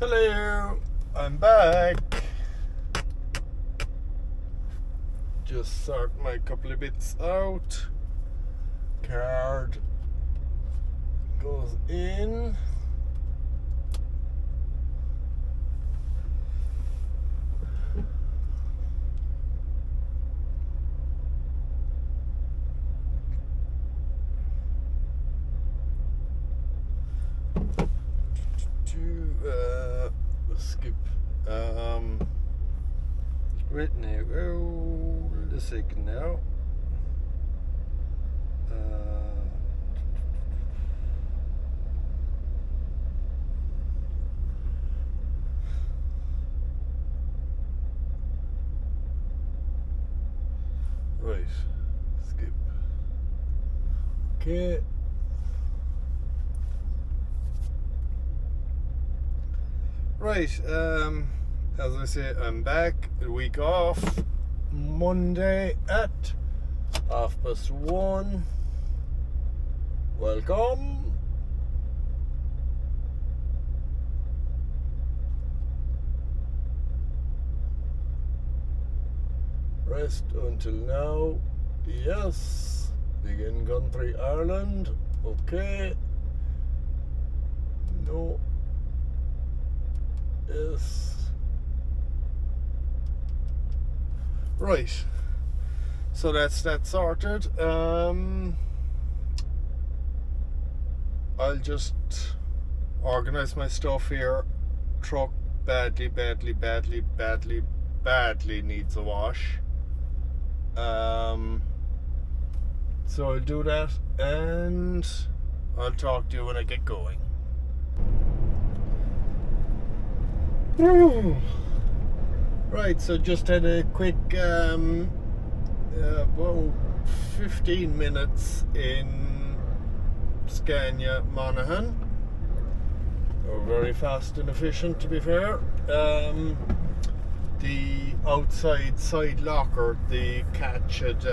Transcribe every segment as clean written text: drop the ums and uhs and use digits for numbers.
Hello, I'm back. Just sort my couple of bits out. Card goes in. Skip. Right now, hold a second now. Right, skip. Okay. Right, as I say, I'm back. A week off. Monday at 1:30. Welcome. Rest until now. Yes. Begin country Ireland. Okay. No. Yes. Right. So that's that sorted. I'll just organize my stuff here. Truck badly needs a wash. So I'll do that and I'll talk to you when I get going. Right, so just had a quick about 15 minutes in Scania Monaghan. Very fast and efficient, to be fair. The outside side locker, the catch had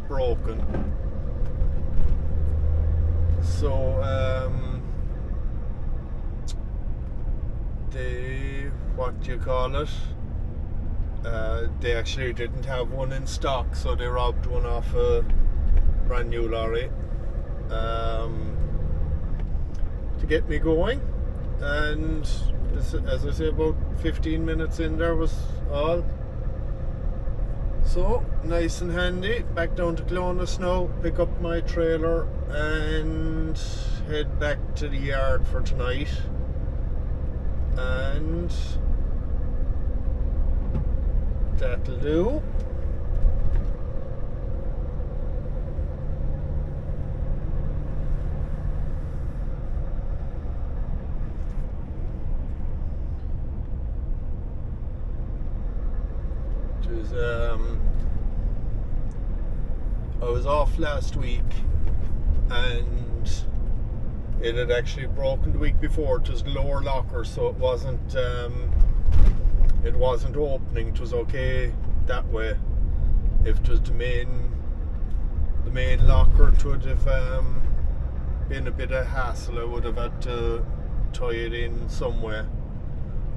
broken. So they actually didn't have one in stock, so they robbed one off a brand new lorry to get me going. And as I say, about 15 minutes in there was all. So nice and handy. Back down to Clonus now, pick up my trailer and head back to the yard for tonight. And that'll do. I was off last week and it had actually broken the week before. It was the lower locker, so it wasn't opening. It was okay that way. If it was the main locker, it would have been a bit of hassle. I would have had to tie it in somewhere.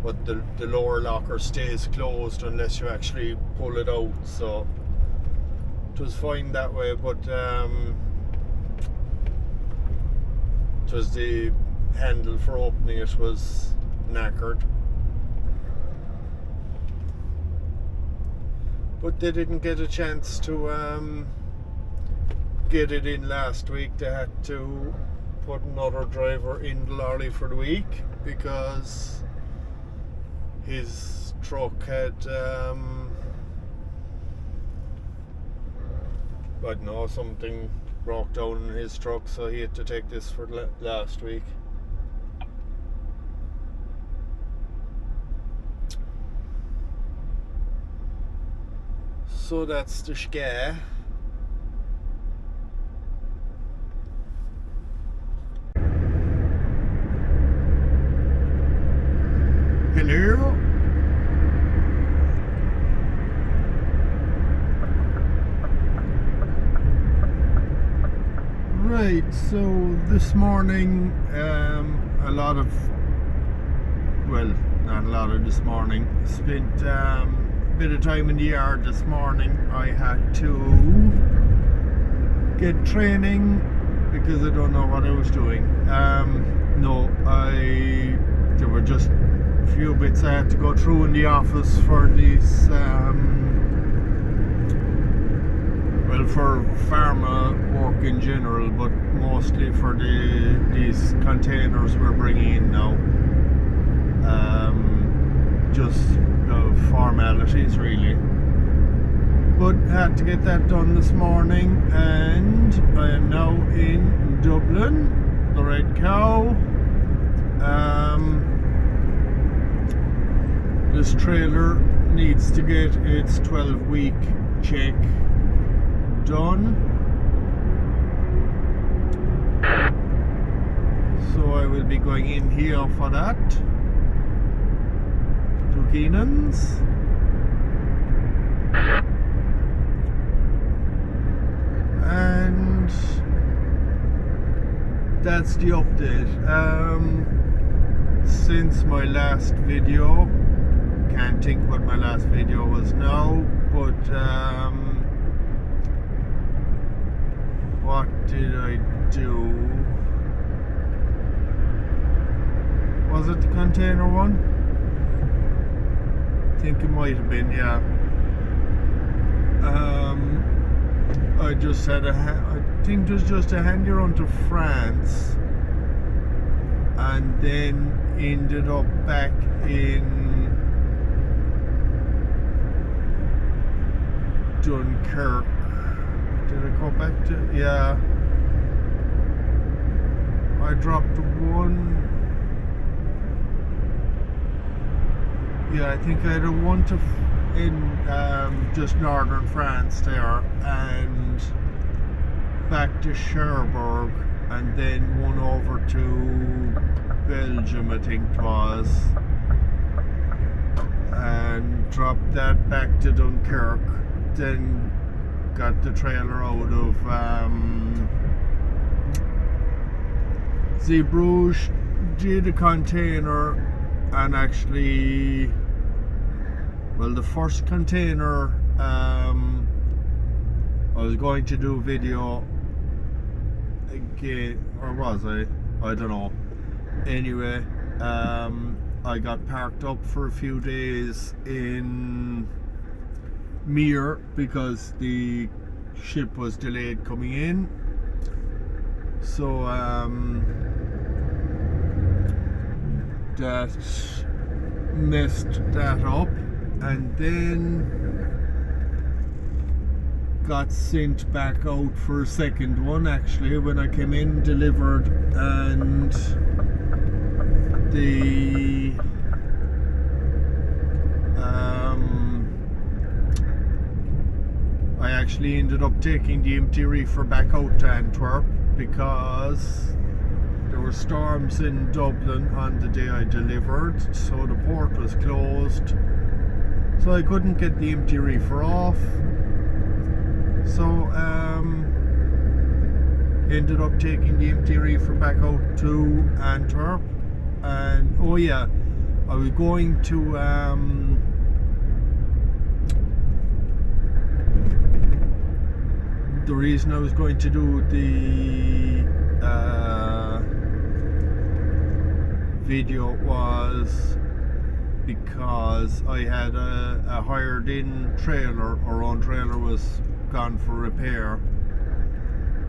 But the lower locker stays closed unless you actually pull it out, so it was fine that way. But it was the handle for opening it was knackered. But they didn't get a chance to get it in last week. They had to put another driver in the lorry for the week because his truck had I don't know, something broke down in his truck, so he had to take this for last week. So that's the scare. Hello. Right, so this morning a lot of not a lot of this morning. Spent a bit of time in the yard this morning. I had to get training because I don't know what I was doing. There were just a few bits I had to go through in the office for this, for pharma work in general, but mostly for these containers we're bringing in now. Just formalities really. But had to get that done this morning, and I am now in Dublin, the Red Cow. This trailer needs to get its 12-week check done. So I will be going in here for that. To Keenan's. And that's the update. Since my last video, can't think what my last video was now, but what did I do? Was it the container one? I think it might have been, yeah. I just had I think it was just a handy run to France, and then ended up back in Dunkirk. Did I go back to? Yeah. I dropped one. Yeah, I think I had a one to in just northern France there, and back to Cherbourg, and then one over to Belgium, I think it was, and dropped that back to Dunkirk. Then got the trailer out of Zeebrugge, did a container, and actually, well, the first container I was going to do a video again, or was I don't know. Anyway, I got parked up for a few days in Mir because the ship was delayed coming in, so that messed that up, and then got sent back out for a second one actually when I came in, delivered, and the I actually ended up taking the empty reefer back out to Antwerp because there were storms in Dublin on the day I delivered, so the port was closed, so I couldn't get the empty reefer off. So ended up taking the empty reefer back out to Antwerp, and oh yeah, I was going to the reason I was going to do the video was because I had a hired in trailer. Our own trailer was gone for repair,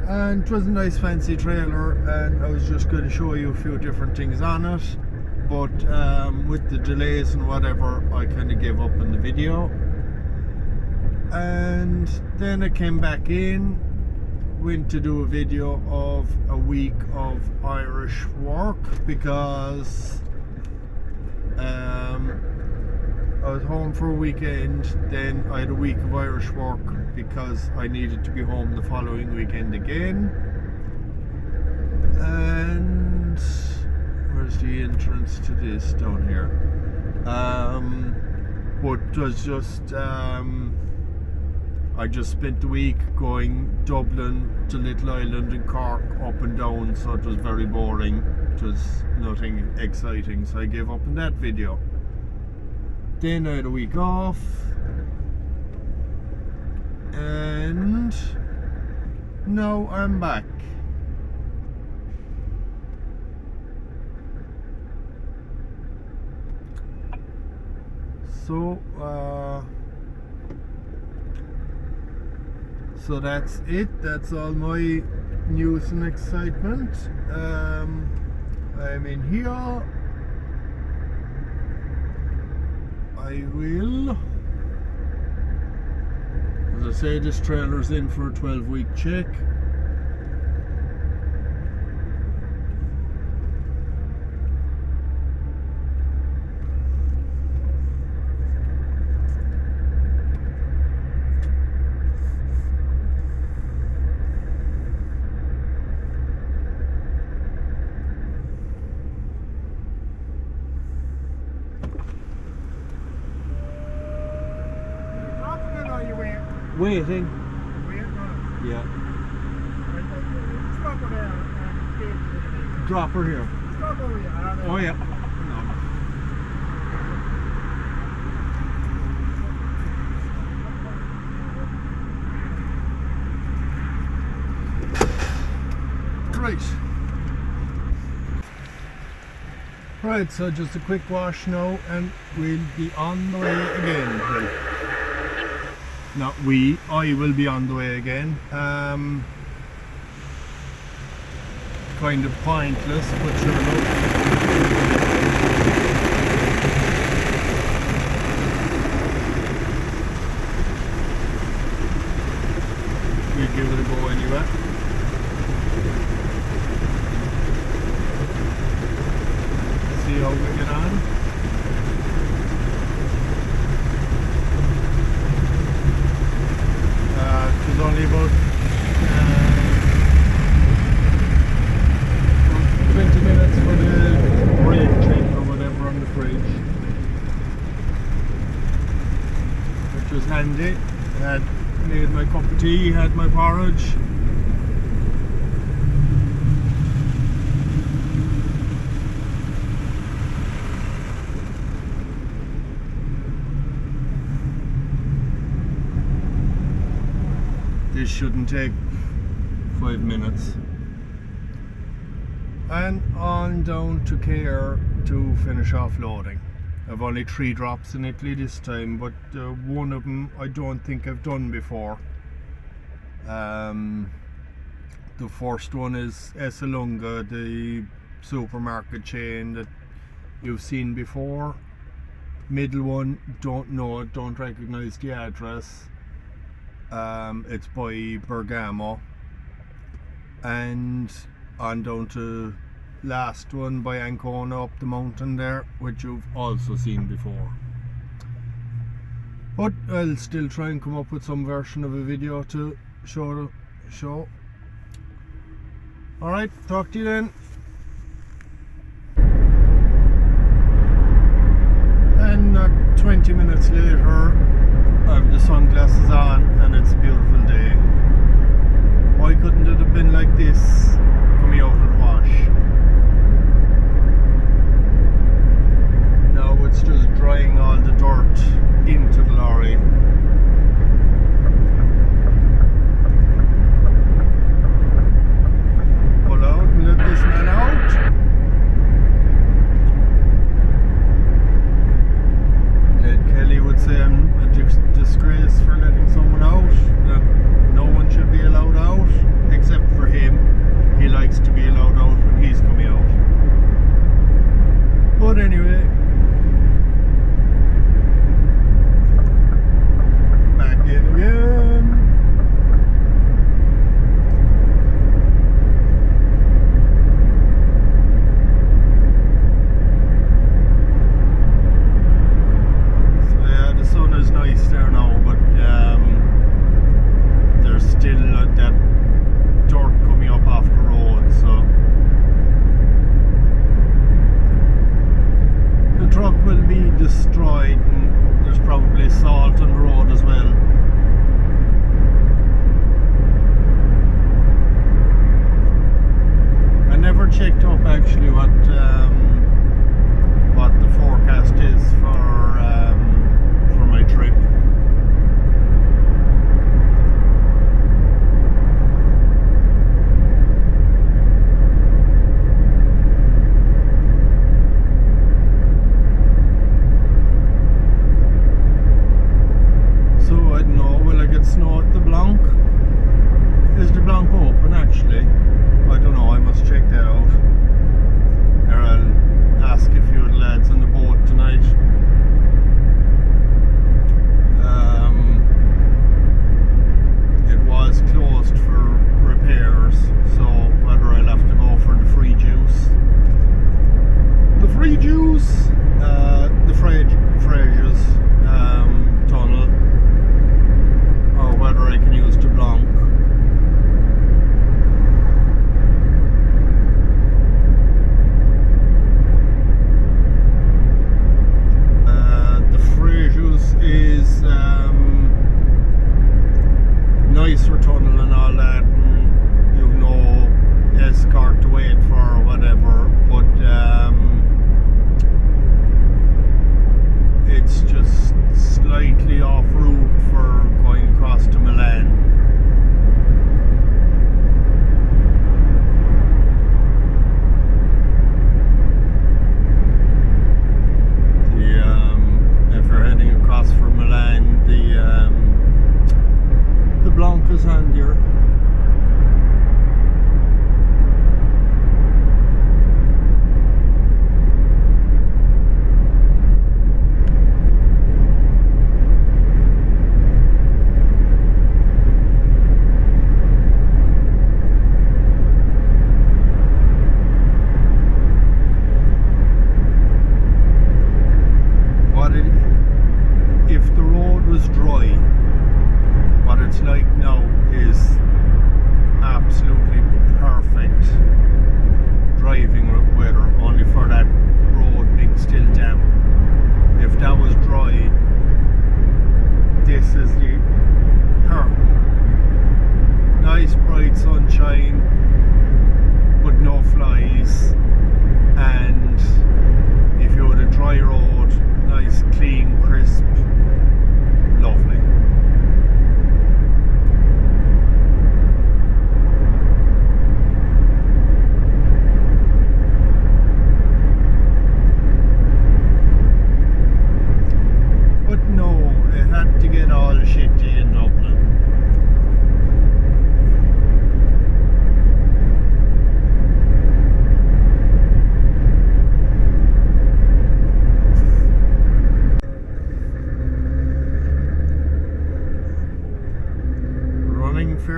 and it was a nice fancy trailer, and I was just going to show you a few different things on it, but with the delays and whatever, I kind of gave up on the video. And then I came back in, went to do a video of a week of Irish work because I was home for a weekend, then I had a week of Irish work because I needed to be home the following weekend again. And where's the entrance to this? Down here. But it was just I just spent the week going Dublin to Little Island and Cork up and down, so it was very boring. It was nothing exciting, so I gave up on that video. Then I had a week off, and now I'm back. So that's it. That's all my news and excitement. I'm in here. I will, as I say, this trailer's in for a 12-week check. Waiting. Yeah. Drop her here. Oh yeah. No. Right, so just a quick wash now and we'll be on the way again. Right. Not we, I will be on the way again. Kind of pointless, but sure enough. We'll give it a go anyway. See how we get on. It was only about 20 minutes for the brake check or whatever on the fridge, which was handy. I had made my cup of tea, had my porridge. This shouldn't take 5 minutes. And on down to Care to finish off loading. I've only 3 drops in Italy this time, but one of them I don't think I've done before. The first one is Esselunga, the supermarket chain that you've seen before. Middle one, don't know it, don't recognise the address. It's by Bergamo, and on down to last one by Ancona up the mountain there, which you've also seen before. But I'll still try and come up with some version of a video to show. Alright, talk to you then. And 20 minutes later, I have the sunglasses on and it's a beautiful day. Why couldn't it have been like this coming out of the wash? Now it's just drying all the dirt into the lorry. Pull out and let this man out. Kelly would say I'm a disgrace for letting someone out, that no one should be allowed out except for him. He likes to be allowed out when he's coming out. But anyway, back in again. Nice there now, but there's still that dirt coming up off the road, so the truck will be destroyed, and there's probably salt on the road as well. I never checked up actually what the forecast is for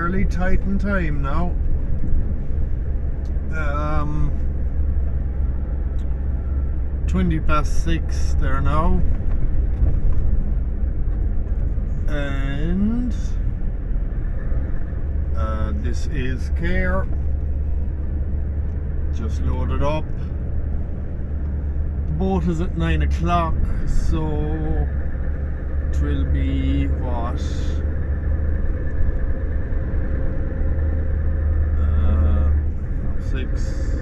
fairly tight in time now. 6:20 there now, and this is Care. Just loaded up. The boat is at 9 o'clock, so it will be what? 6,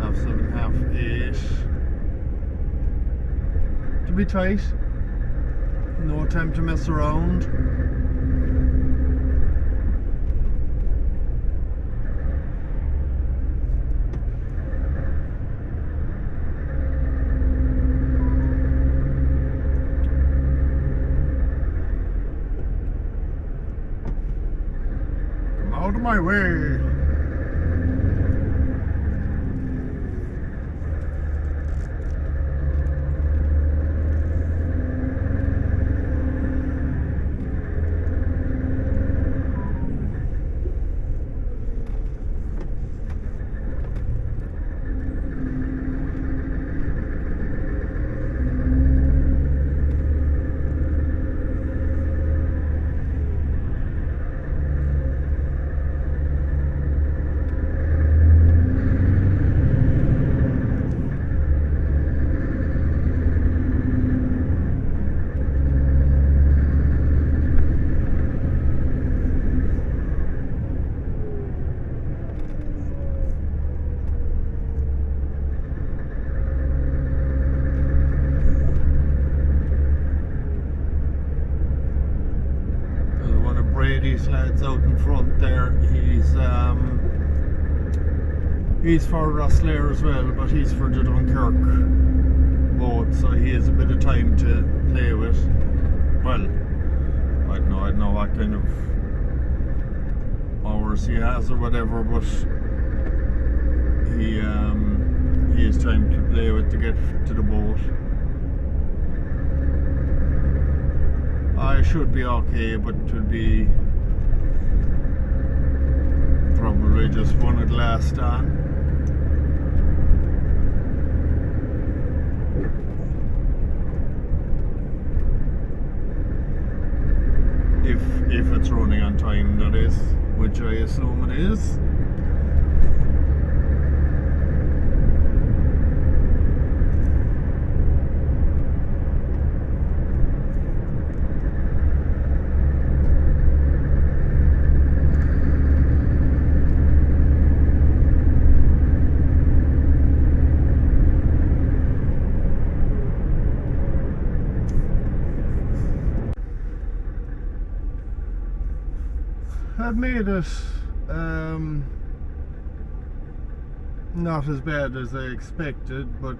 half 7, half 8. To be tight. No time to mess around. Come out of my way. These lads out in front there, he's for Rosslare as well, but he's for the Dunkirk boat, so he has a bit of time to play with. Well, I don't know what kind of hours he has or whatever, but he has time to play with to get to the boat. I should be okay, but it will be probably just one at last on. If it's running on time, that is, which I assume it is. I've made it not as bad as I expected, but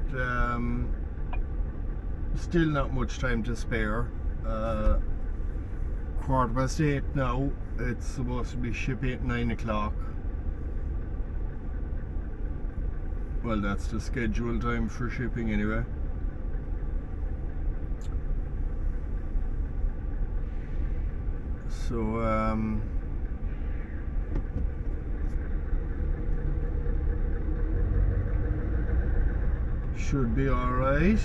still not much time to spare. 8:15 now. It's supposed to be shipping at 9 o'clock. Well, that's the scheduled time for shipping anyway. So should be alright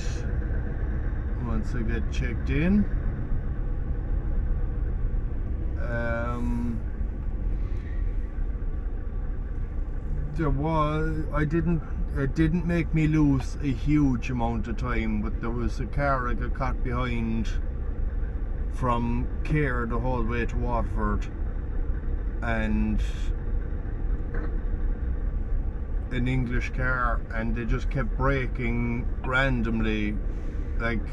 once I get checked in. It didn't make me lose a huge amount of time, but there was a car I got caught behind from Care the whole way to Waterford, and an English car, and they just kept braking randomly. Like,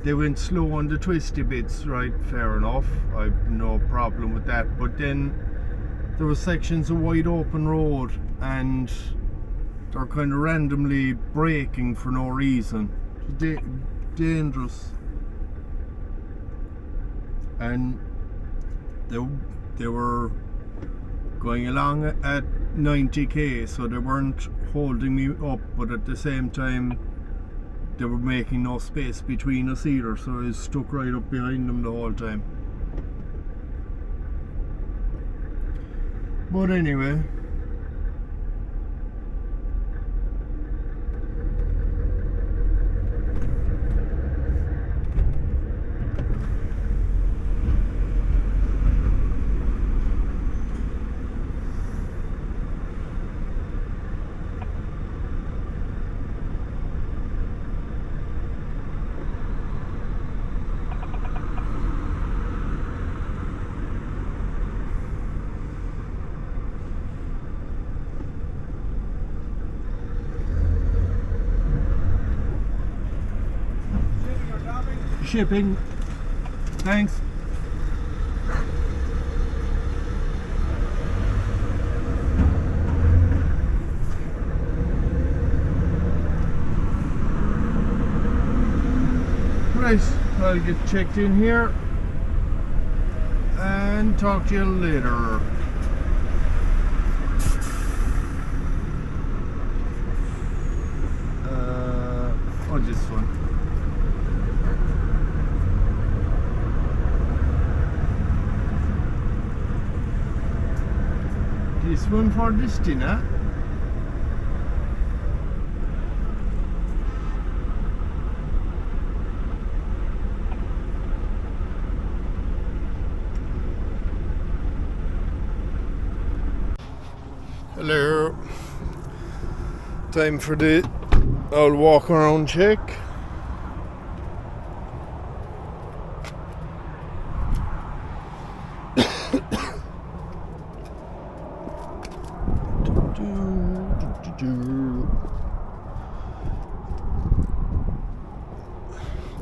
they went slow on the twisty bits, right? Fair enough, I've no problem with that, but then there were sections of wide open road and they're kind of randomly braking for no reason. Dangerous. And they were going along at 90k, so they weren't holding me up, but at the same time they were making no space between us either, so I was stuck right up behind them the whole time. But anyway. Shipping. Thanks. Right, I'll get checked in here and talk to you later. This one. This one for this dinner. Hello. Time for the old walk around check.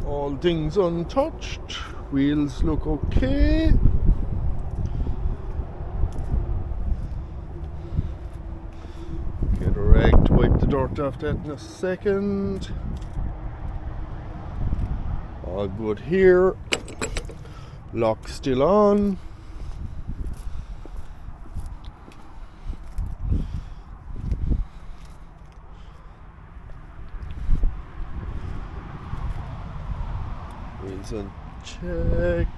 All things untouched. Wheels look okay. Get a rag to wipe the dirt off that in a second. All good here. Lock still on. Wheels unchecked.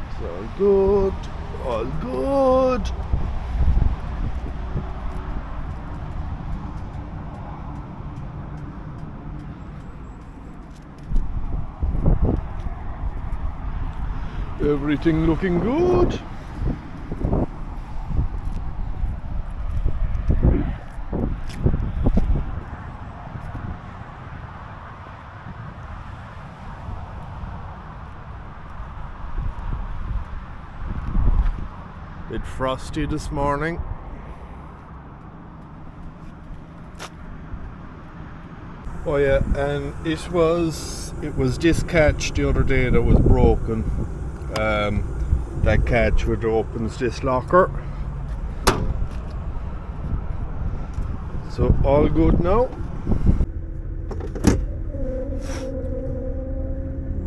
It's all good. All good. Everything looking good. Bit frosty this morning. Oh yeah, and it was this catch the other day that was broken. That catch which opens this locker. So all good now.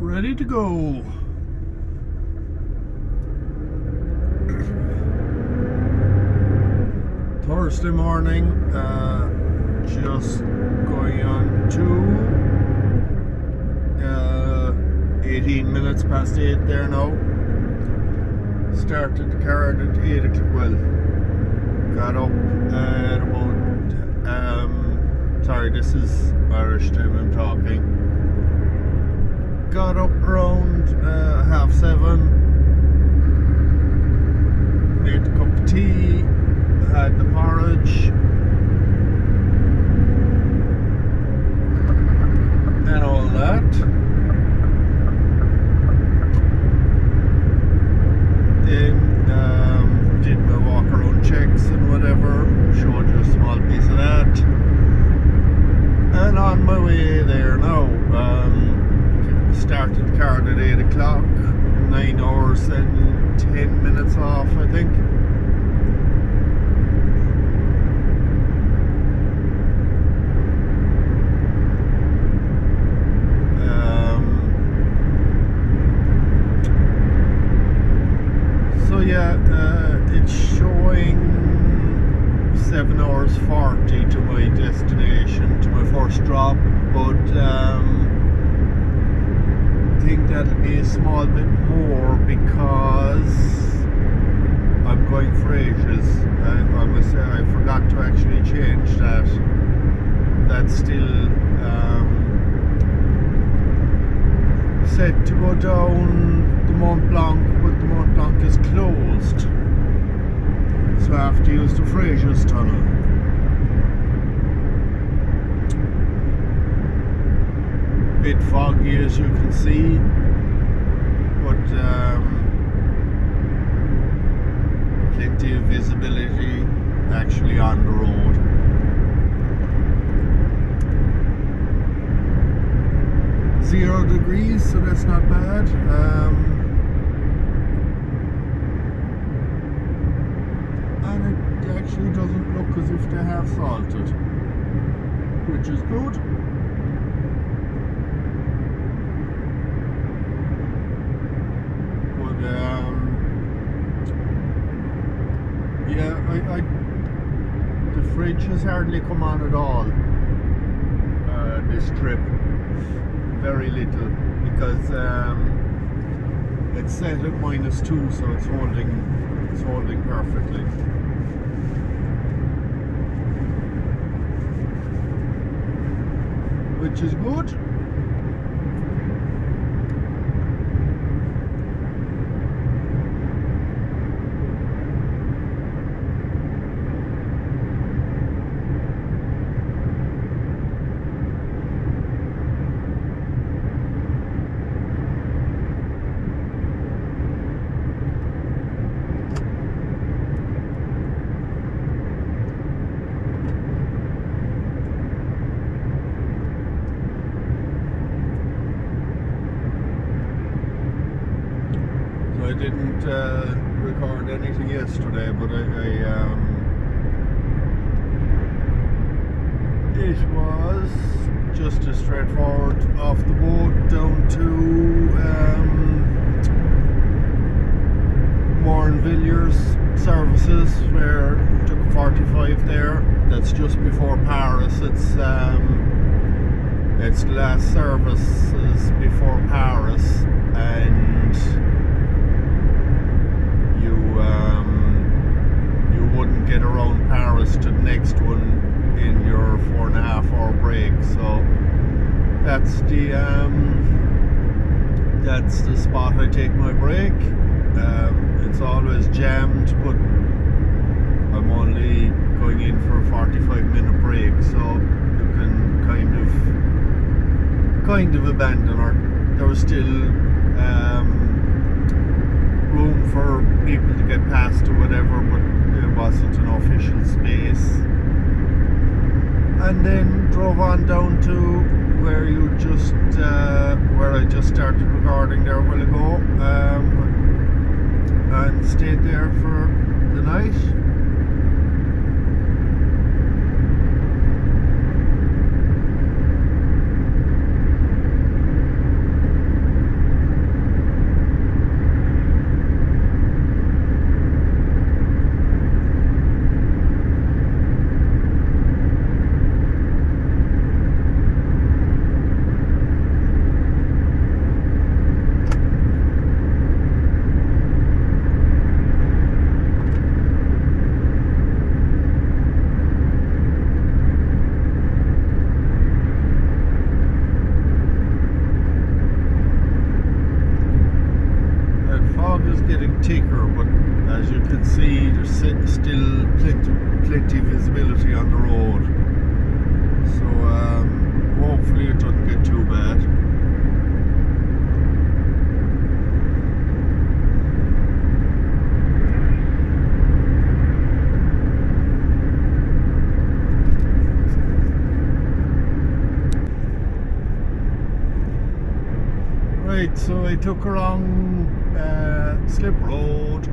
Ready to go. Thursday morning, just going on to 18 minutes past 8 there now. Started the car at 8 o'clock, well, got up at about, sorry, this is Irish time I'm talking. Got up around 7:30, made a cup of tea, had the porridge and all that. Then did my walk around checks and whatever, showed you a small piece of that, and on my way there now. Started the car at 8 o'clock, 9 hours and 10 minutes off, I think. So yeah, it's showing 7 hours 40 to my destination, to my first drop, but that'll be a small bit more because I'm going Fréjus. I must say I forgot to actually change that. That's still set to go down the Mont Blanc, but the Mont Blanc is closed, so I have to use the Fréjus Tunnel. Bit foggy, as you can see, but plenty of visibility actually on the road. .0 degrees, so that's not bad. And it actually doesn't look as if they have salted, which is good. But yeah, the fridge has hardly come on at all this trip. Very little, because it's set at -2, so it's holding perfectly. Which is good. I didn't record anything yesterday, but it was just as straightforward off the boat down to Villiers services, where it took 45 there. That's just before Paris. It's the last services before Paris, and you wouldn't get around Paris to the next one in your 4.5 hour break. So that's the spot I take my break. It's always jammed, but I'm only going in for a 45-minute break, so you can kind of abandon her. There was still room for people to get past or whatever, but it wasn't an official space. And then drove on down to where where I just started recording there a while ago, and stayed there for the night. Getting thicker, but as you can see, there's still plenty visibility on the road, so hopefully it doesn't get too bad. Right, so I took her on Slip Road.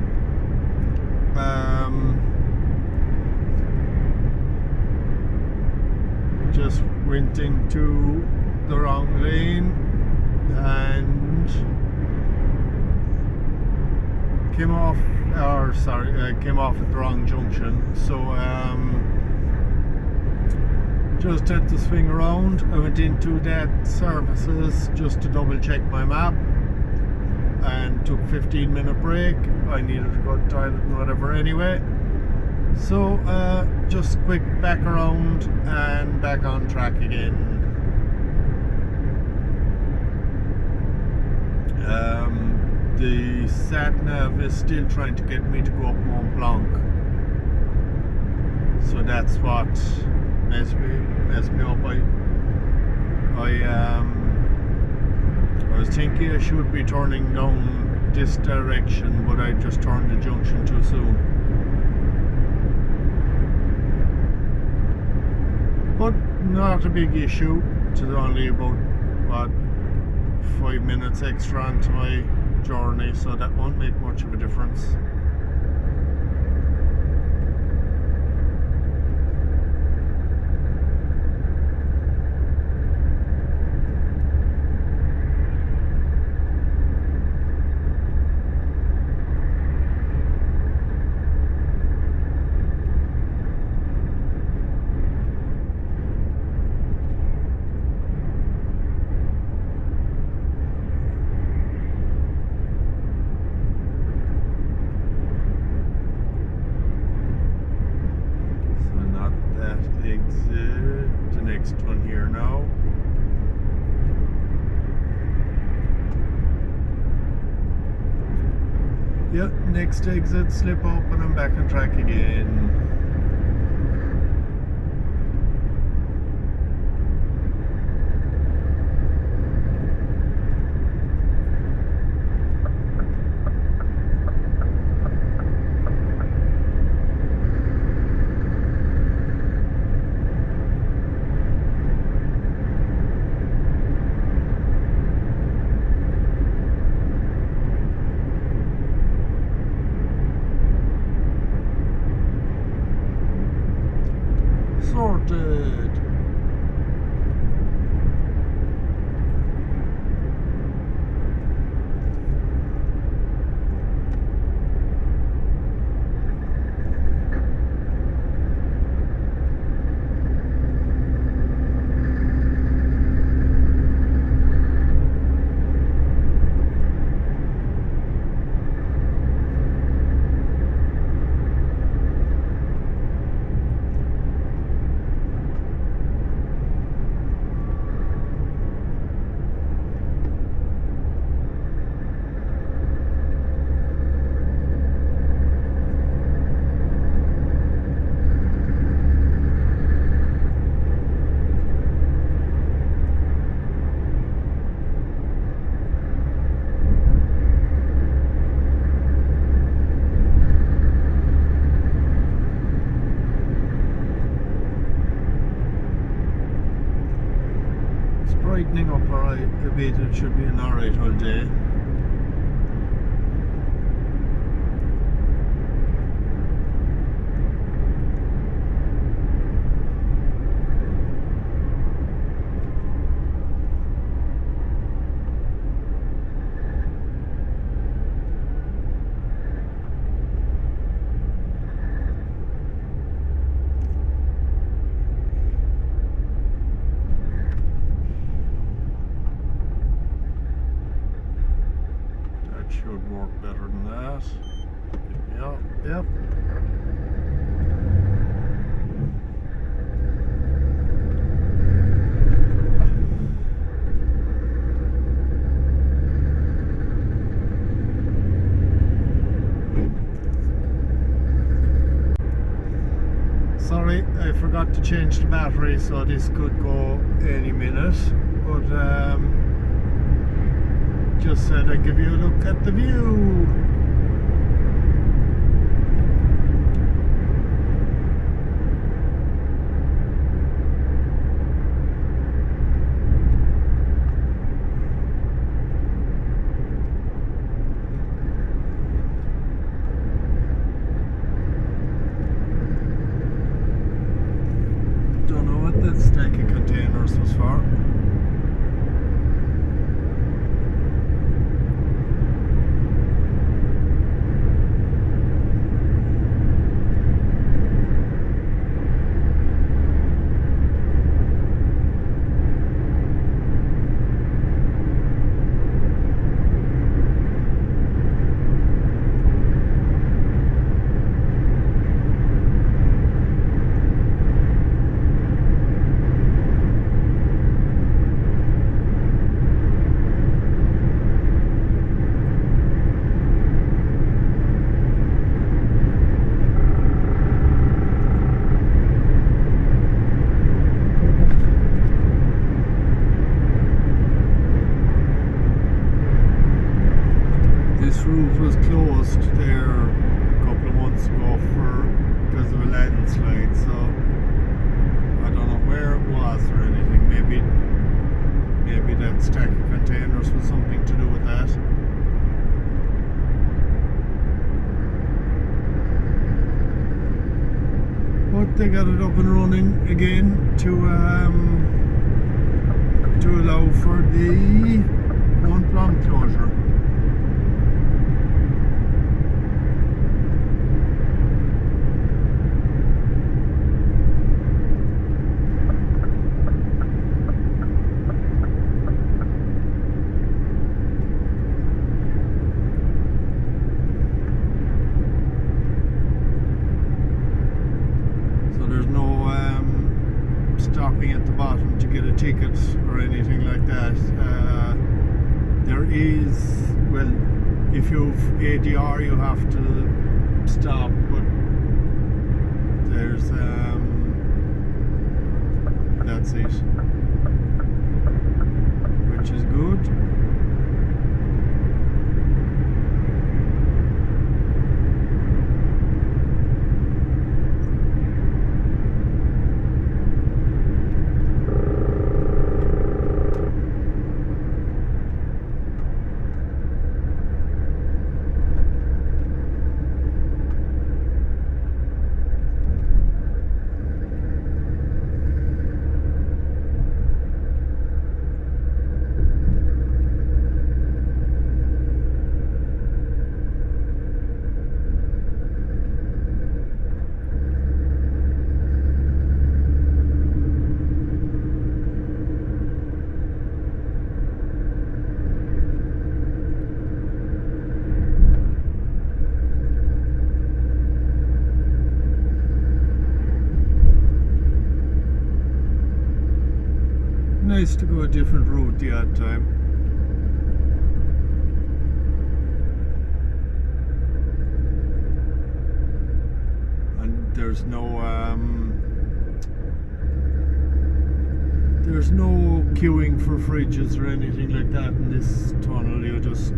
Just went into the wrong lane and came off at the wrong junction. So just had to swing around. I went into that services just to double check my map. and took 15-minute break. I needed to go to the toilet and whatever anyway. So just quick back around and back on track again. The sat-nav is still trying to get me to go up Mont Blanc. So that's what messed me up. I was thinking I should be turning down this direction, but I just turned the junction too soon. But not a big issue. It's only about 5 minutes extra onto my journey, so that won't make much of a difference. The next one here now. Yep, next exit, slip up and I'm back on track again. Sorted. Brightening up alright a bit, it should be an alright all day. Should work better than that. Yep. Sorry, I forgot to change the battery, so this could go any minute, but just said I'd give you a look at the view. Don't know what that stack of containers was for. but they got it up and running again to allow for the Mont Blanc closure. Stopping at the bottom to get a ticket or anything like that. There is, well, if you've ADR you have to stop, but there's that's it, which is good. Nice to go a different route the odd time. And there's no queuing for fridges or anything like that in this tunnel. You just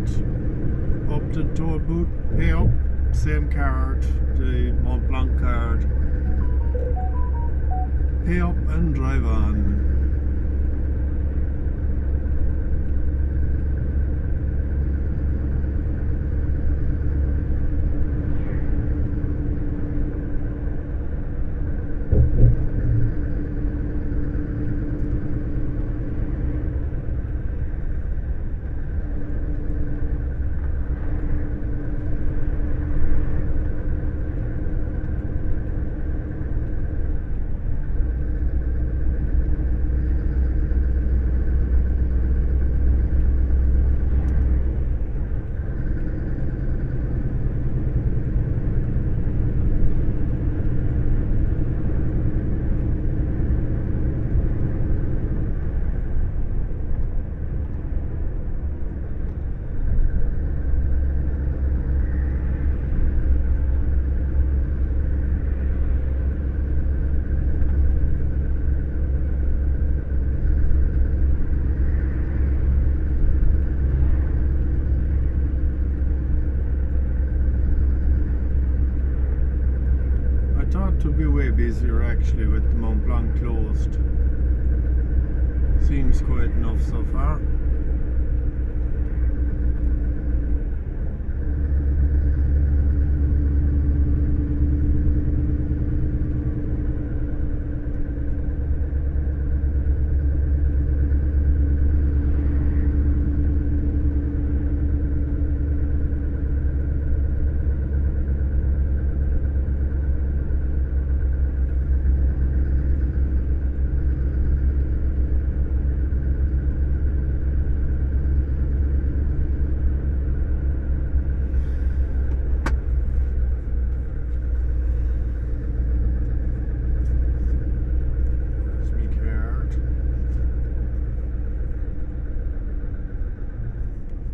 up the toll booth, pay up, same card, the Mont Blanc card, pay up and drive on. To be way busier actually with the Mont Blanc closed. Seems quiet enough so far.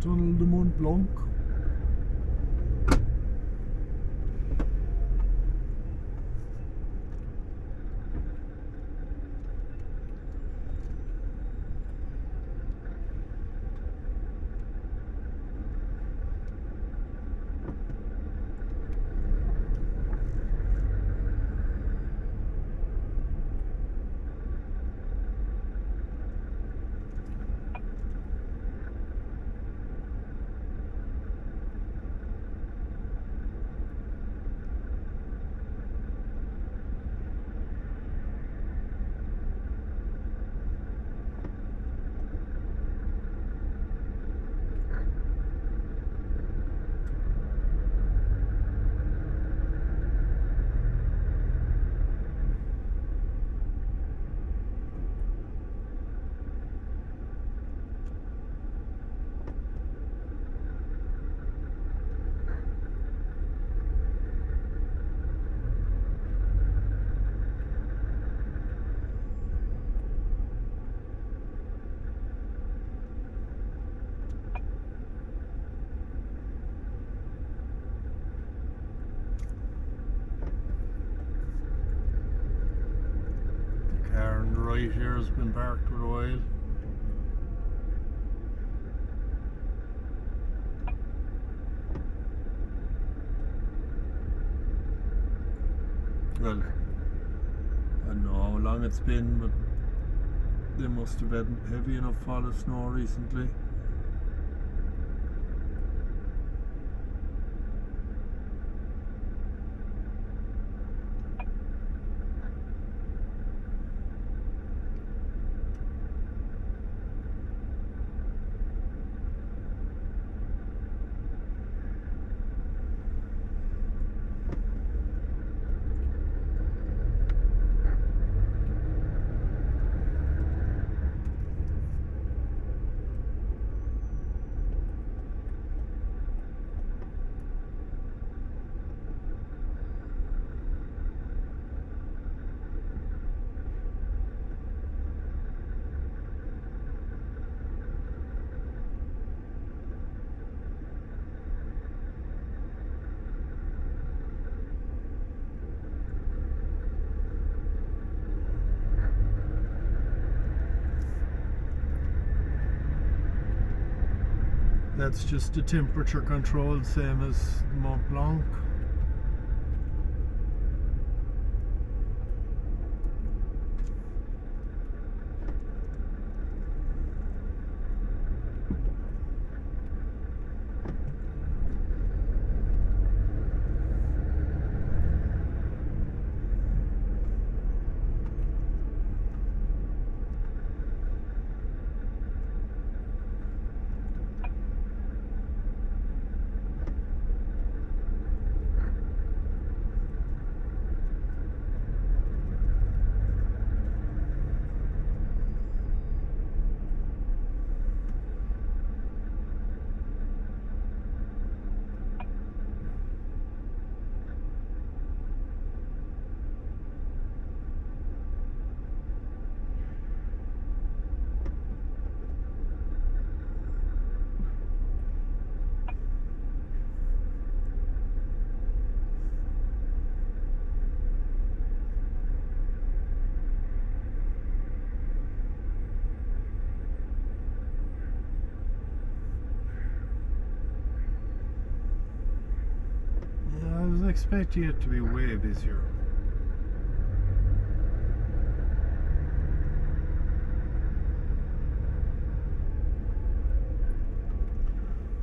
Tunnel de Mont Blanc. car on the right here has been parked for a while. Well, I don't know how long it's been, but they must have had heavy enough fall of snow recently. That's just the temperature control, same as Mont Blanc. I was expecting it to be way busier.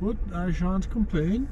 But I shan't complain.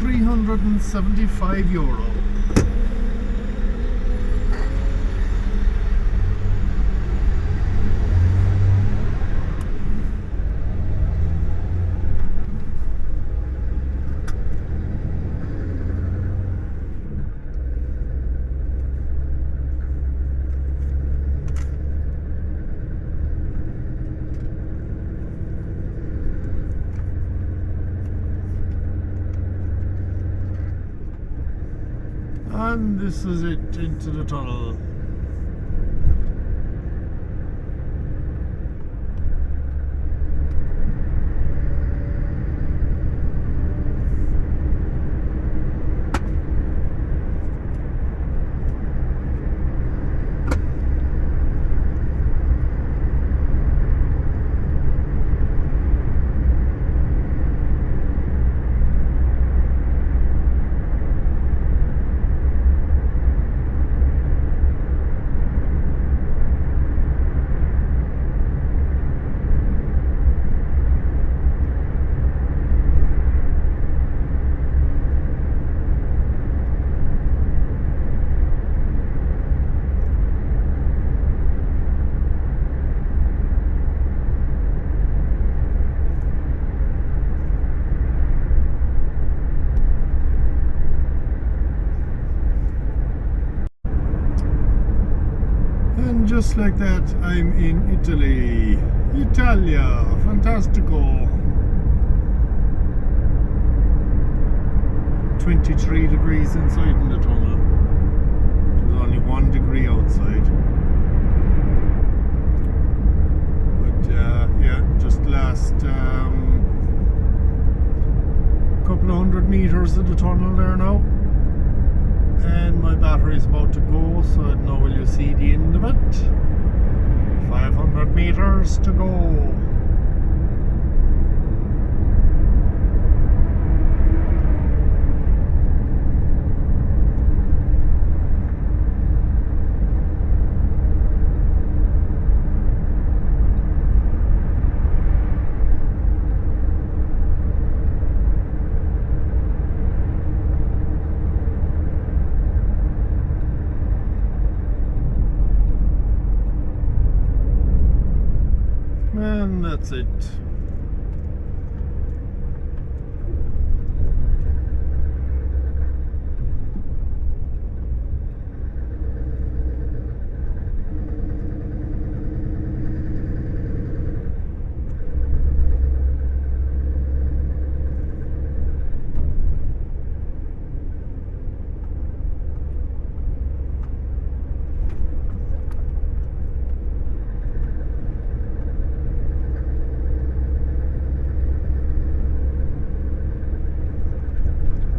€375. And this is it into the tunnel. just like that, I'm in Italy. Italia, fantastico. 23 degrees inside in the tunnel. There's only 1 degree outside. But yeah, just last couple of 100 meters of the tunnel there now. And my battery is about to go, so I don't know will you see the end of it. 500 meters to go. And that's it.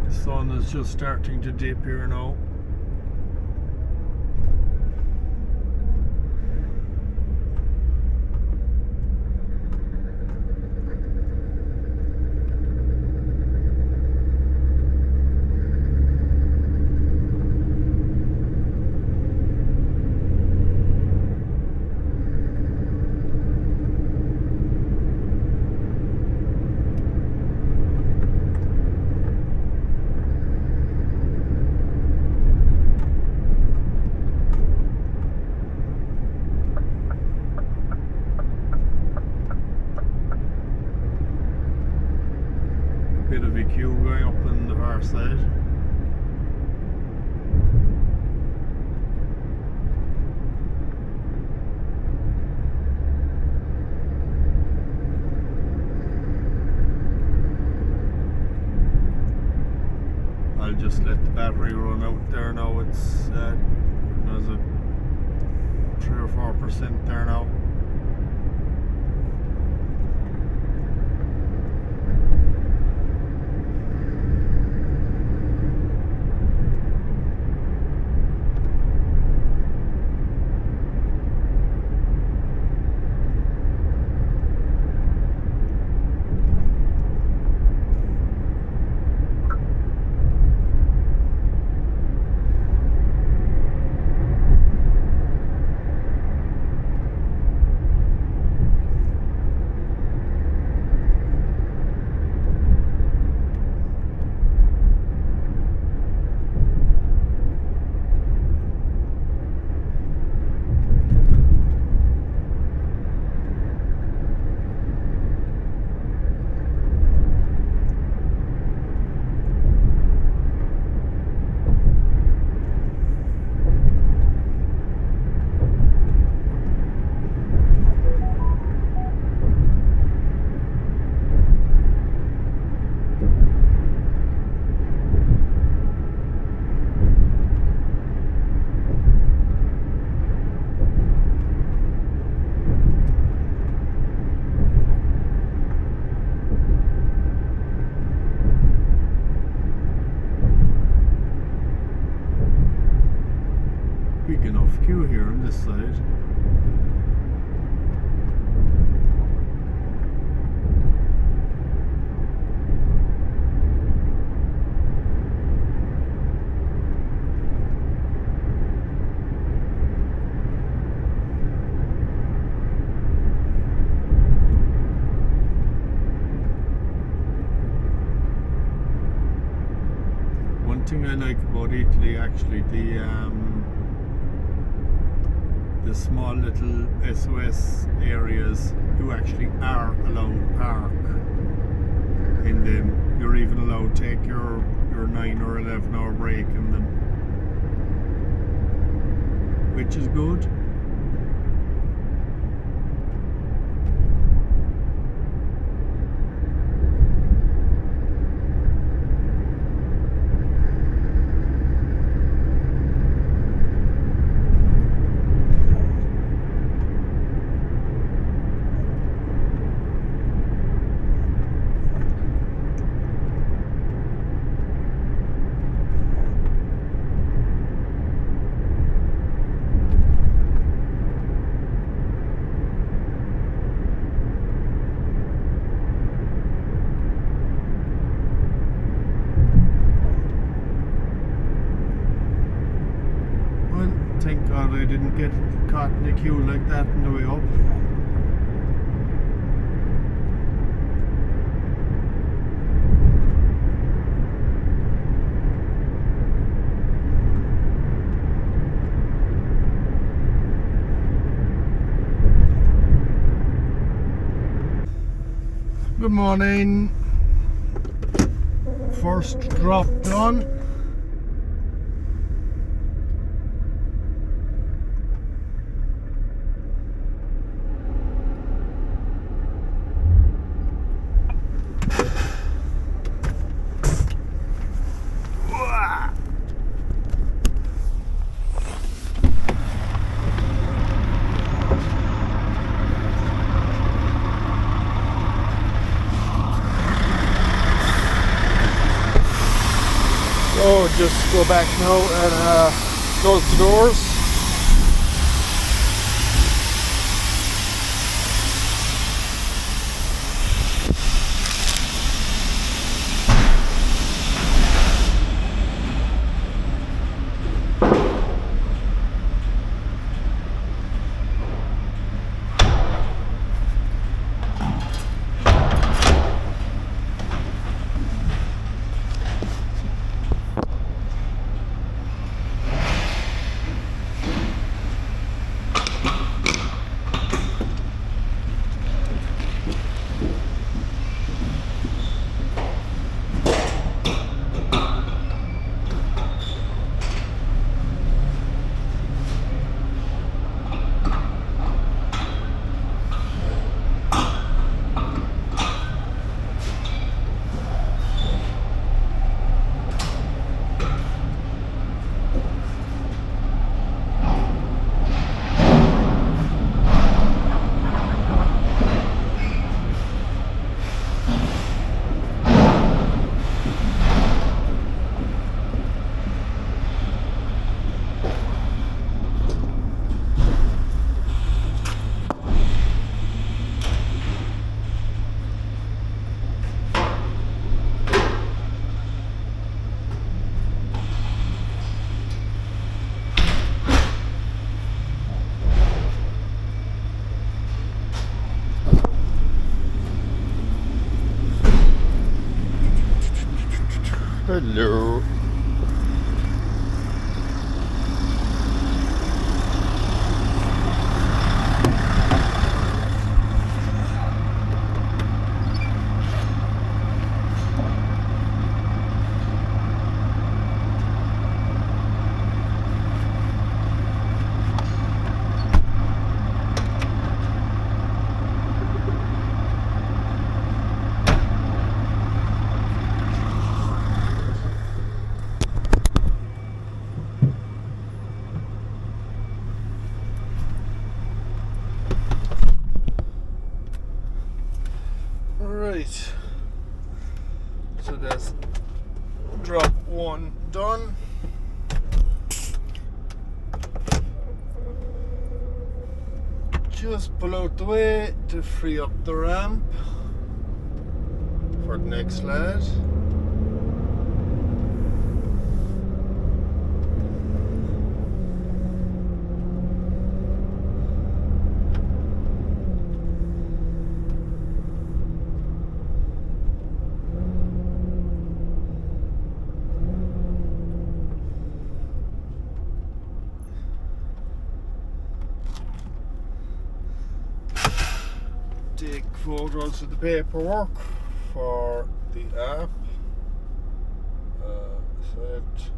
Sun is just starting to dip here now. Bit of a queue going up on the far side. I'll just let the battery run out there now. It's there's a 3 or 4% there now. Big enough queue here on this side. One thing I like about Italy, actually, the small little SOS areas, you actually are allowed to park in them. You're even allowed to take your 9 or 11 hour break in them, which is good. queue like that on the way up. Good morning. First drop done. So just go back now and close the doors. Hello. Right, so that's drop one done. Just pull out the way to free up the ramp for the next lad. Take photos of the paperwork for the app. Set.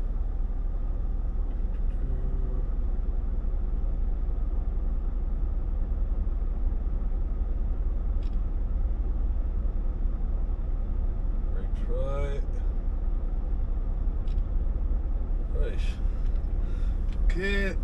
Retry. Right. Okay.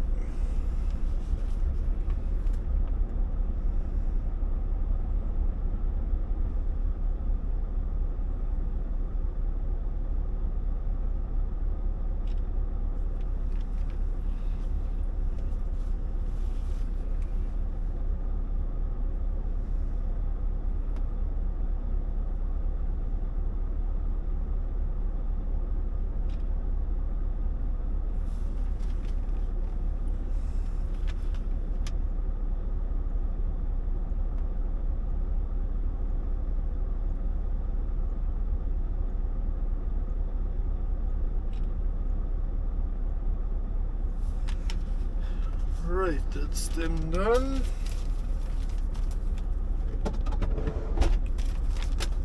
Right, that's them done.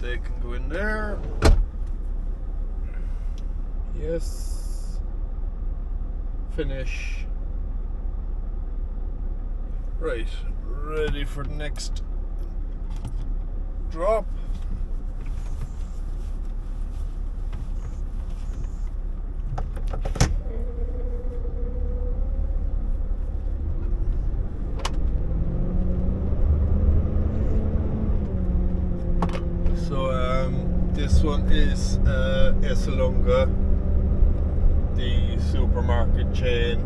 They can go in there. Yes. Finish. Right, ready for the next drop. This one is Esselunga, the supermarket chain.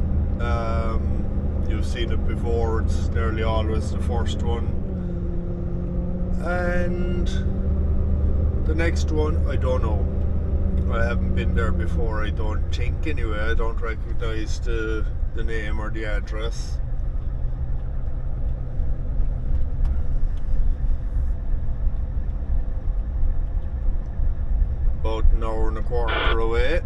You've seen it before, it's nearly always the first one. And the next one, I don't know. I haven't been there before, I don't think anyway. I don't recognise the name or the address. About an hour and a quarter away.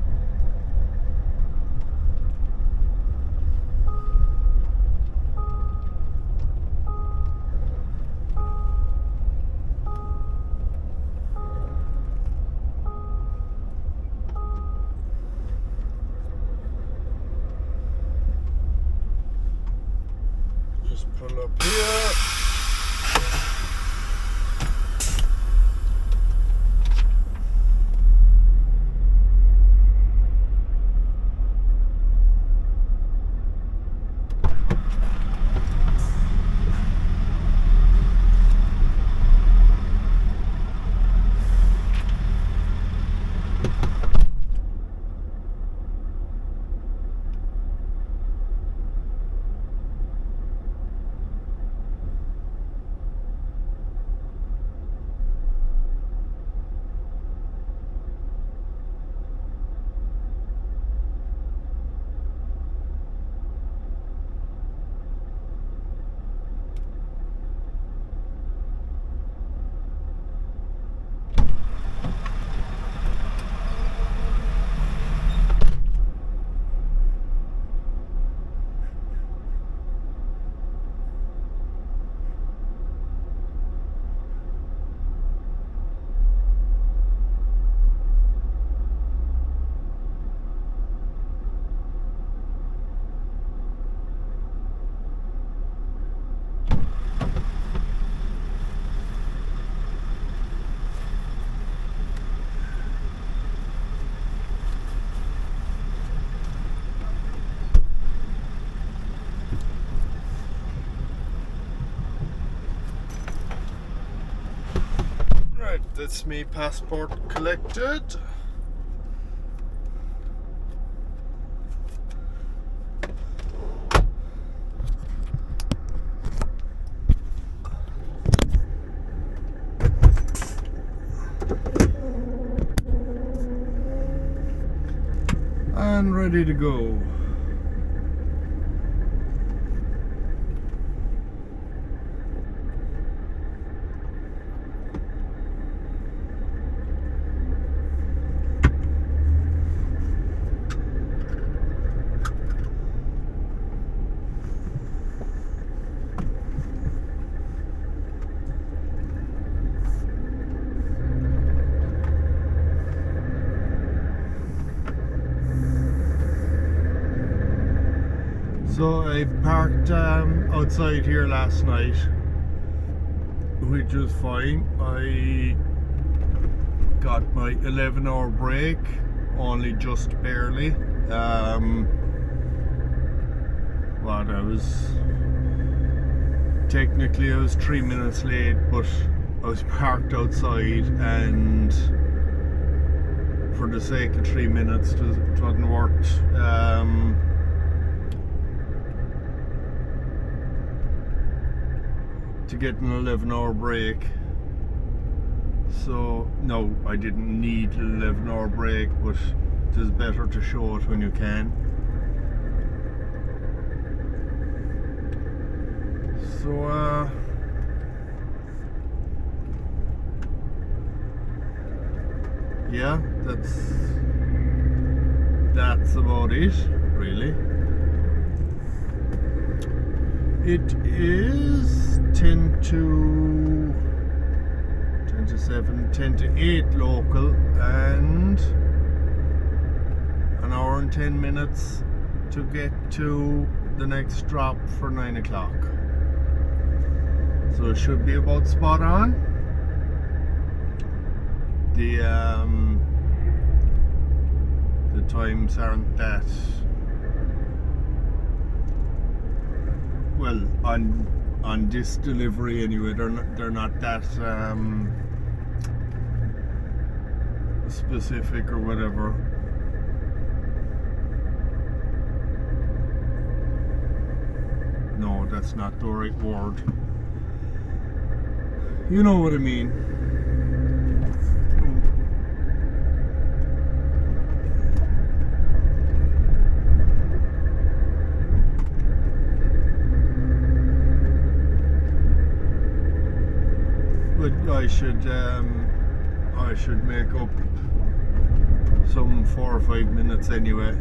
Just pull up here. That's me passport collected. And ready to go. So I parked outside here last night, which was fine. I got my 11-hour break, only just barely. What, I was 3 minutes late, but I was parked outside, and for the sake of 3 minutes it wasn't worth to get an 11-hour break. So no, I didn't need an 11-hour break, but it is better to show it when you can. So yeah, that's about it, really. It is 10 to 7, 10 to 8 local, and an hour and 10 minutes to get to the next drop for 9 o'clock. So it should be about spot on. The times aren't that well on this delivery anyway. They're not that specific or whatever. No, that's not the right word. You know what I mean. But I should make up some 4 or 5 minutes anyway.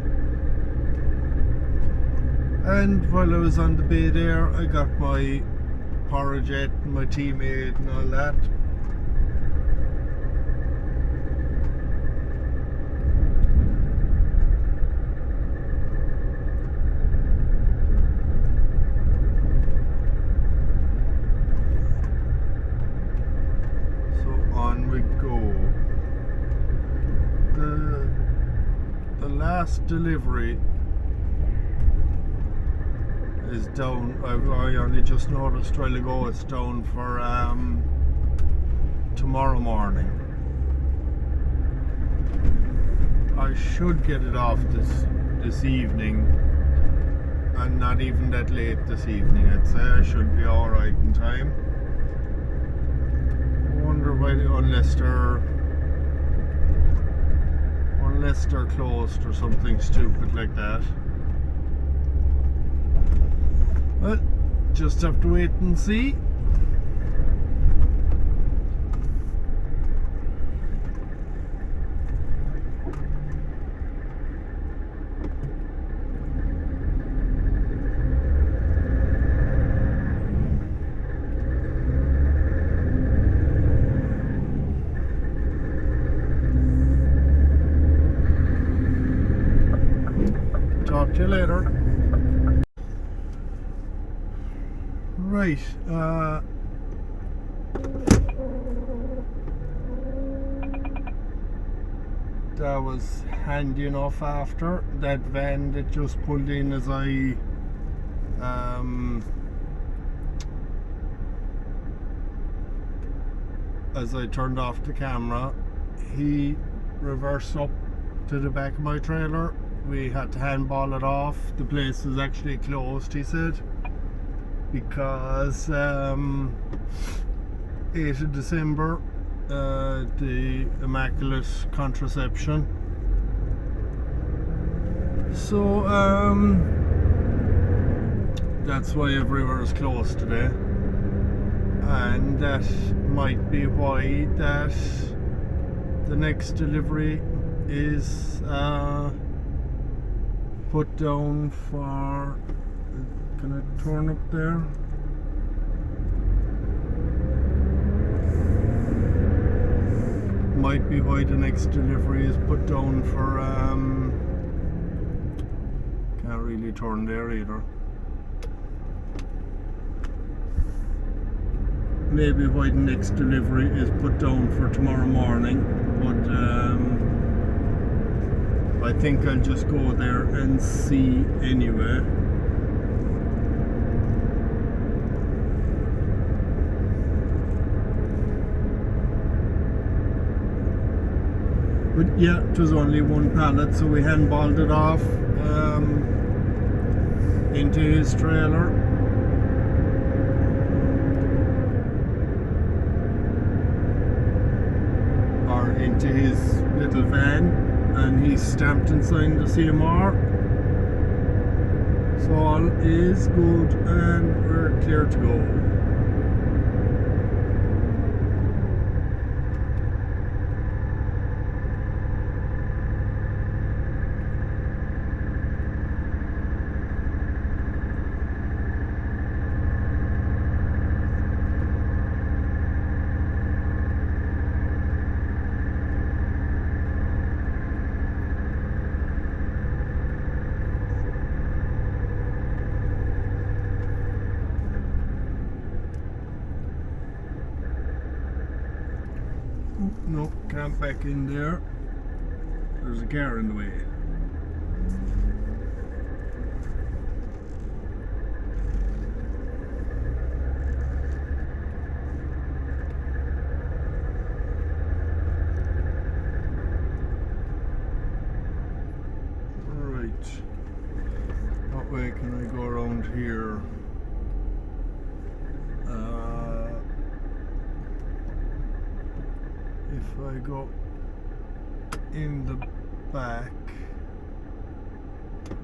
And while I was on the bay there, I got my Parajet and my teammate and all that. So on we go. The last delivery is down. I only just noticed a while ago it's down for tomorrow morning. I should get it off this evening, and not even that late this evening. I'd say I should be alright in time. I wonder why, unless they're closed or something stupid like that. Well, just have to wait and see. Talk to you later. Right, that was handy enough after that van that just pulled in as I turned off the camera. He reversed up to the back of my trailer. We had to handball it off. The place was actually closed, he said, because 8th of December, the Immaculate Contraception. So that's why everywhere is closed today, and that might be why that the next delivery is put down for. Can I turn up there? Might be why the next delivery is put down for can't really turn there either. Maybe why the next delivery is put down for tomorrow morning, but I think I'll just go there and see anyway. But yeah, it was only one pallet, so we handballed it off into his trailer. Or into his little van, and he stamped and signed the CMR. So all is good and we're clear to go. Oh, no, can't back in there. There's a car in the way. Right. What way can I go around here? If I go in the back,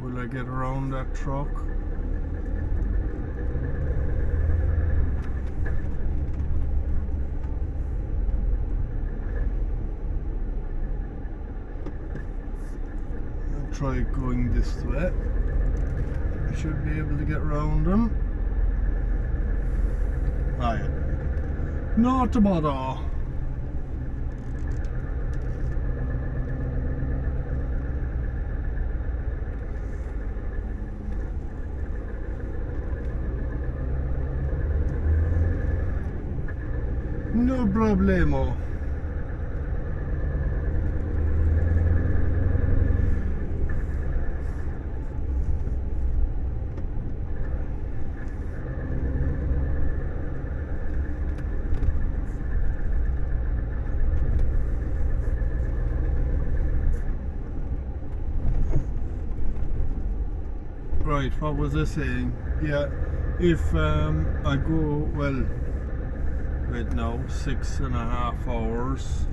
will I get around that truck? I'll try going this way. I should be able to get around them. Ah, yeah. Not a bother. No problemo. Right, what was I saying? Yeah, if I go, well, wait now, 6.5 hours.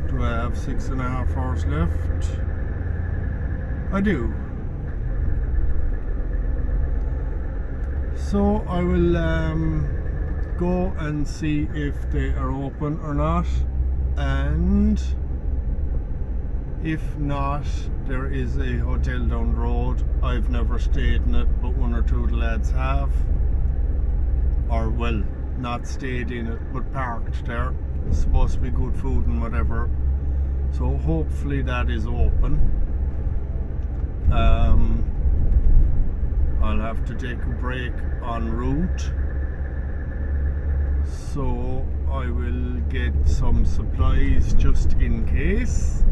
Do I have 6.5 hours left? I do. So I will go and see if they are open or not, and if not, there is a hotel down the road. I've never stayed in it, but one or two of the lads have, or well, not stayed in it but parked there. It's supposed to be good food and whatever, so hopefully that is open. I'll have to take a break en route, so I will get some supplies just in case,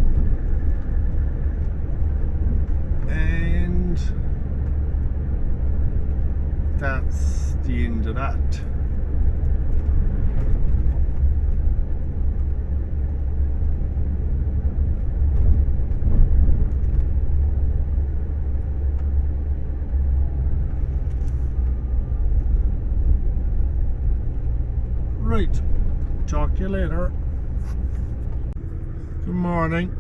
and that's the end of that. Right, talk to you later. Good morning,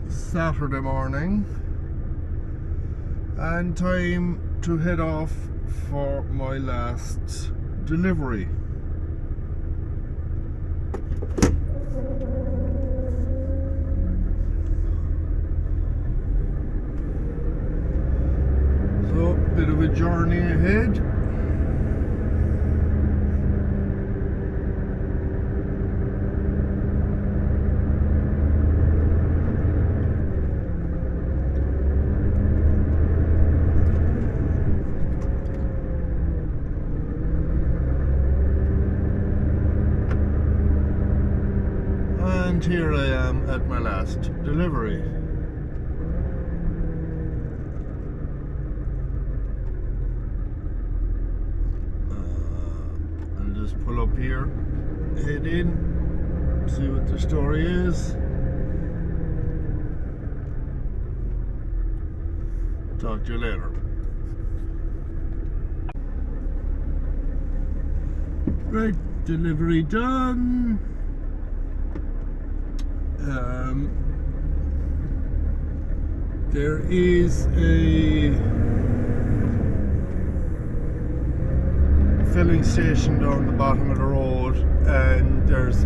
Saturday morning, and time to head off for my last delivery. So, bit of a journey ahead. And here I am at my last delivery. I'll just pull up here, head in, see what the story is. Talk to you later. Right, delivery done. There is a filling station down the bottom of the road, and there's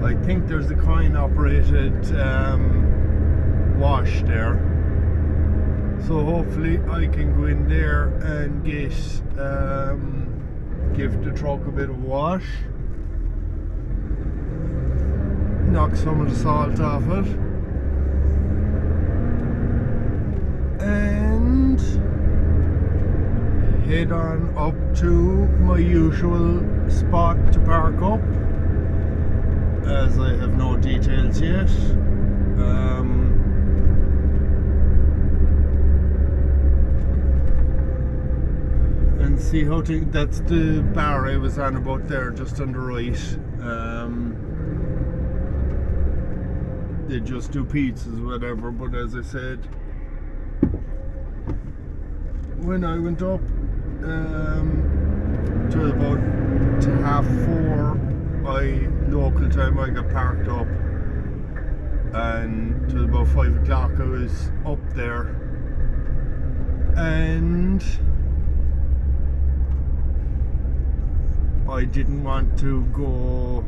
I think there's a coin operated wash there, so hopefully I can go in there and get give the truck a bit of wash, knock some of the salt off it, and head on up to my usual spot to park up, as I have no details yet. And see how to, that's the bar I was on about there, just on the right. They just do pizzas, whatever, but as I said, when I went up to about 4:30 by local time, I got parked up, and till about 5 o'clock I was up there, and I didn't want to go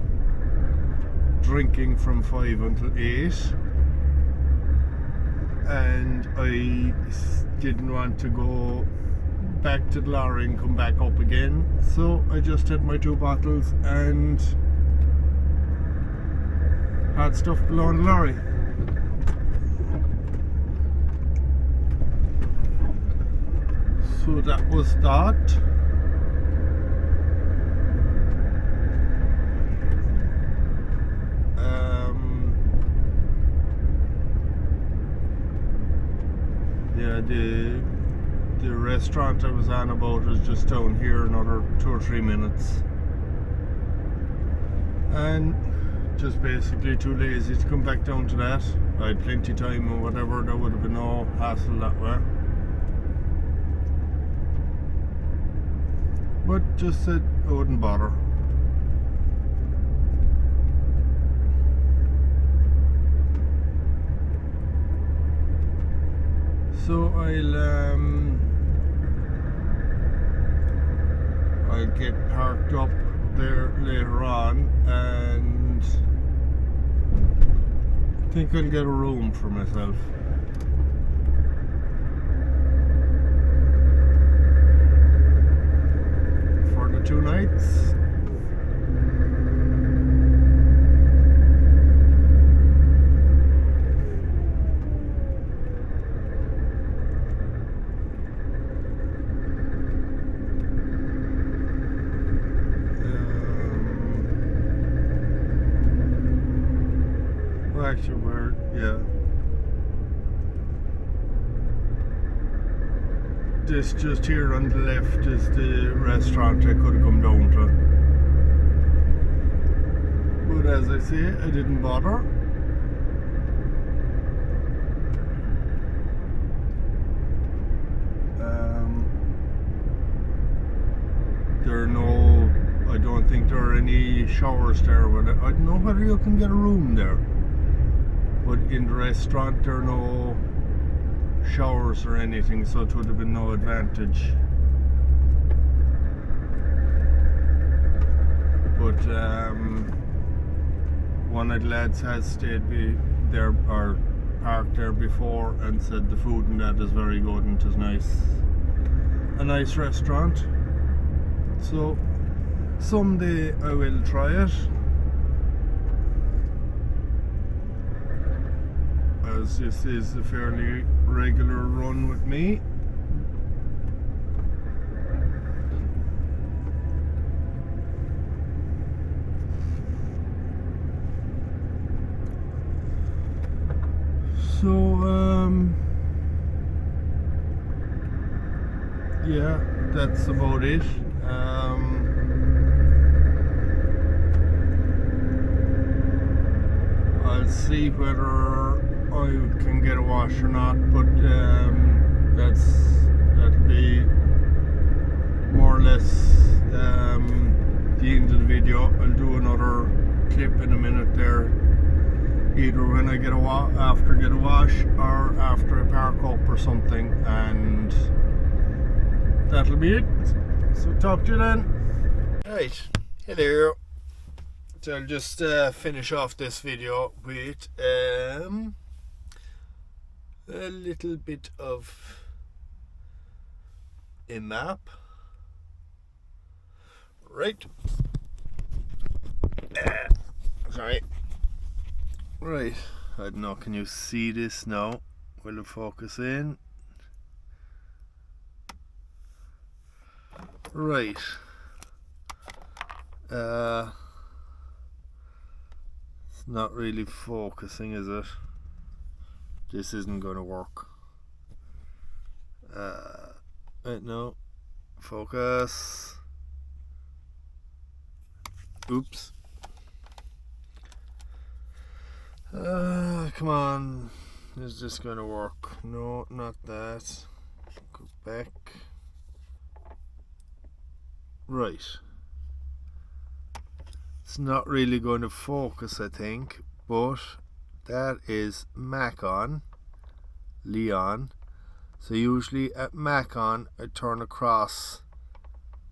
drinking from 5 until 8, and I didn't want to go back to the lorry and come back up again, so I just had my 2 bottles and had stuff below the lorry. So that was that. Yeah, the restaurant I was on about is just down here, another 2 or 3 minutes, and just basically too lazy to come back down to that. I had plenty of time or whatever, there would have been no hassle that way, but just said I wouldn't bother. So I'll get parked up there later on, and I think I'll get a room for myself. For the 2 nights. Actually, yeah. This just here on the left is the restaurant I could have come down to. But as I say, I didn't bother. I don't think there are any showers there. But I don't know whether you can get a room there. But in the restaurant there are no showers or anything, so it would have been no advantage. But one of the lads has stayed there or parked there before and said the food and that is very good and it is nice. A nice restaurant. So someday I will try it. As this is a fairly regular run with me. So yeah, that's about it. I'll see whether I can get a wash or not, but that'll be more or less the end of the video. I'll do another clip in a minute there, either when I get after I get a wash or after I park up or something, and that'll be it. So talk to you then. Right, hello. So I'll just finish off this video with a little bit of a map. Right. Sorry. Right. I don't know, can you see this now? Will it focus in? Right. It's not really focusing, is it? This isn't going to work. Wait, no. Focus. Oops. Come on. Is this going to work? No, not that. Go back. Right. It's not really going to focus, I think, but that is Macon, Leon. So usually at Macon, I turn across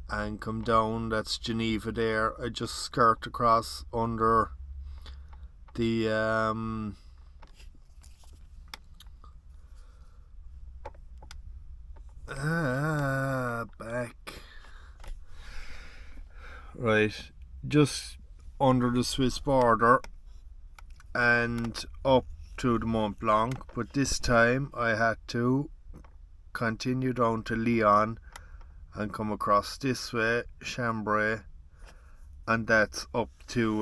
and come down. That's Geneva there. I just skirt across under the back. Right, just under the Swiss border and up to the Mont Blanc, but this time I had to continue down to Lyon and come across this way, Chambray, and that's up to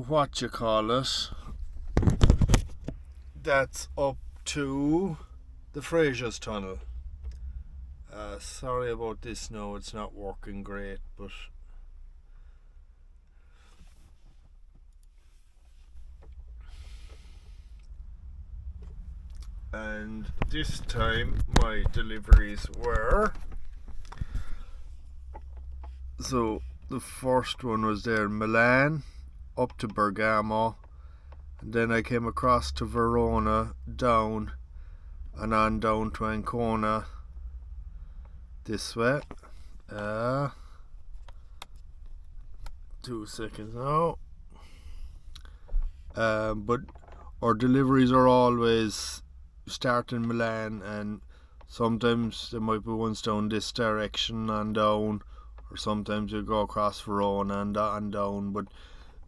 what you call it, that's up to the Fréjus Tunnel. Sorry about this now, it's not working great, but and this time my deliveries were, so the first one was there in Milan up to Bergamo, and then I came across to Verona, down and on down to Ancona this way. 2 seconds now. But our deliveries are always start in Milan, and sometimes there might be ones down this direction and down, or sometimes you go across Verona and down, but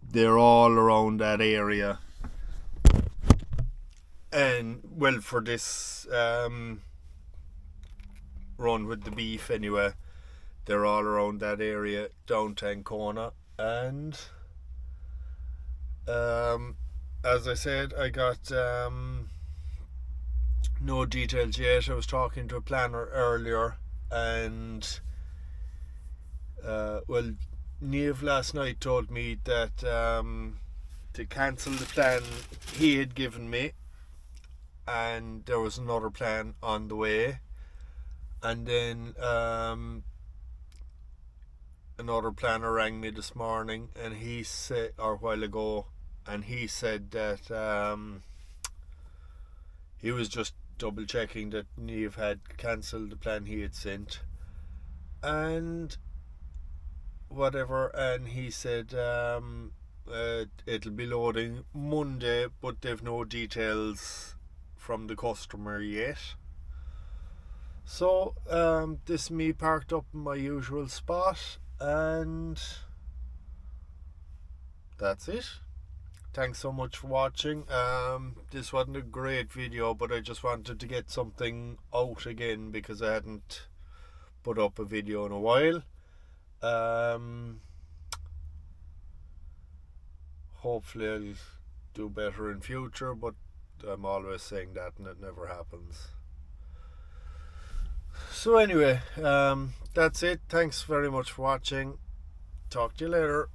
they're all around that area. And well, for this run with the beef anyway, they're all around that area down to Ancona. And as I said, I got no details yet. I was talking to a planner earlier, and well, Niamh last night told me that to cancel the plan he had given me, and there was another plan on the way. And then another planner rang me this morning, and he said, or a while ago, and he said that he was just double checking that Niamh had cancelled the plan he had sent and whatever, and he said it'll be loading Monday, but they've no details from the customer yet. So this is me parked up in my usual spot, and that's it. Thanks so much for watching. This wasn't a great video, but I just wanted to get something out again because I hadn't put up a video in a while. Hopefully I'll do better in future, but I'm always saying that and it never happens. So anyway, that's it. Thanks very much for watching. Talk to you later.